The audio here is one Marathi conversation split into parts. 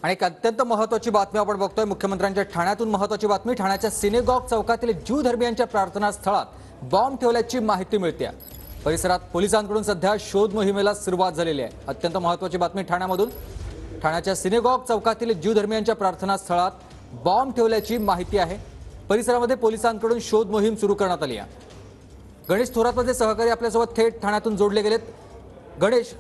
आणि एक अत्यंत महत्त्वाची बातमी आपण बघतोय मुख्यमंत्र्यांच्या ठाण्यातून महत्त्वाची बातमी। ठाण्याच्या सिनेगॉग चौकातील ज्यू धर्मीयांच्या प्रार्थना स्थळात बॉम्ब ठेवल्याची माहिती मिळते। परिसरात पोलिसांकडून सध्या शोध मोहिमेला सुरुवात झालेली आहे। अत्यंत महत्त्वाची बातमी ठाण्यामधून। ठाण्याच्या सिनेगॉग चौकातील ज्यू धर्मीयांच्या प्रार्थना स्थळात बॉम्ब ठेवल्याची माहिती आहे। परिसरामध्ये पोलिसांकडून शोध मोहीम सुरू करण्यात आली आहे। गणेश थोरात माझे सहकारी आपल्यासोबत थेट ठाण्यातून जोडले गेलेत। गणेश,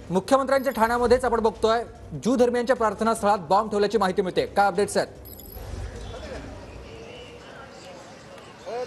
मुख्यमंत्र्यांच्या ठाण्यामध्येच आपण बघतोय ज्यू धर्मीयांच्या प्रार्थना स्थळात बॉम्ब ठेवल्याची माहिती मिळते, काय अपडेट्स आहेत?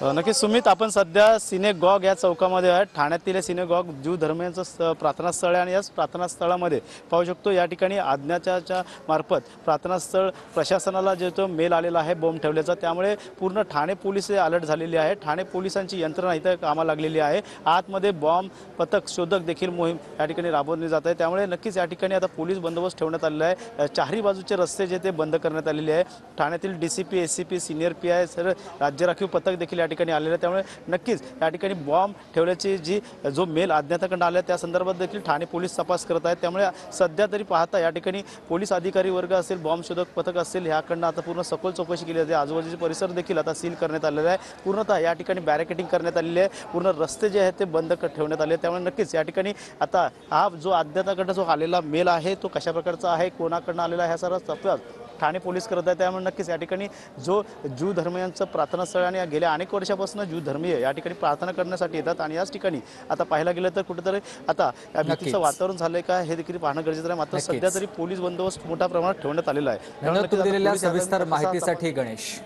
नक्कीच सुमित, आपण सध्या सिनेगॉग या चौकामध्ये आहे। ठाण्यातील सिनेगॉग ज्यू धर्मीयांचं प्रार्थना स्थळ आहे आणि याच प्रार्थना स्थळामध्ये पाहू शकतो या ठिकाणी आज्ञाच्या मार्फत प्रार्थना स्थळ प्रशासनाला जे तो मेल आलेला आहे बॉम्ब ठेवल्याचा, त्यामुळे पूर्ण ठाणे पोलीस अलर्ट झालेली आहे। ठाणे पोलिसांची यंत्रणा इथं कामाला लागलेली आहे। आतमध्ये बॉम्ब पथक शोधक देखील मोहीम या ठिकाणी राबवली जात आहे, त्यामुळे नक्कीच या ठिकाणी आता पोलीस बंदोबस्त ठेवण्यात आलेला आहे। चारही बाजूचे रस्ते जे ते बंद करण्यात आलेले आहे। ठाण्यातील DCP, ACP, senior PI sir राज्य राखीव पथक देखील या ठिकाणी आलेले, त्यामुळे नक्कीच या ठिकाणी बॉम्ब ठेवल्याची जो मेल अज्ञाताकडून आला त्या संदर्भात देखील ठाणे पोलीस तपास करत आहेत। त्यामुळे सध्या तरी पाहता या ठिकाणी पोलीस अधिकारी वर्ग असेल, बॉम्ब शोधक पथक असेल, ह्याकडनं आता पूर्ण सखोल चौकशी केली जाते। आजूबाजूचे परिसर देखील आता सील करण्यात आलेला आहे। पूर्णतः या ठिकाणी बॅरिकेडिंग करण्यात आलेली आहे। पूर्ण रस्ते जे आहेत ते बंद ठेवण्यात आले, त्यामुळे नक्कीच या ठिकाणी आता हा जो अज्ञाताकडे जो आलेला मेल आहे तो कशा प्रकारचा आहे, कोणाकडनं आलेला आहे, ह्या सर्व तपास ठाणे पोलीस करत आहेत। त्यामुळे नक्कीच या ठिकाणी जो ज्यू धर्मीयांचं प्रार्थना स्थळ आणि गेल्या अनेक वर्षापासून ज्यू धर्मीय या ठिकाणी प्रार्थना करण्यासाठी येतात आणि याच ठिकाणी आता पाहायला गेलं तर कुठेतरी आता भीतीचं वातावरण झालंय का हे देखील पाहणं गरजेचं आहे। मात्र सध्या तरी पोलीस बंदोबस्त मोठ्या प्रमाणात ठेवण्यात आलेला आहे। धन्यवाद दिलेल्या सविस्तर माहितीसाठी गणेश।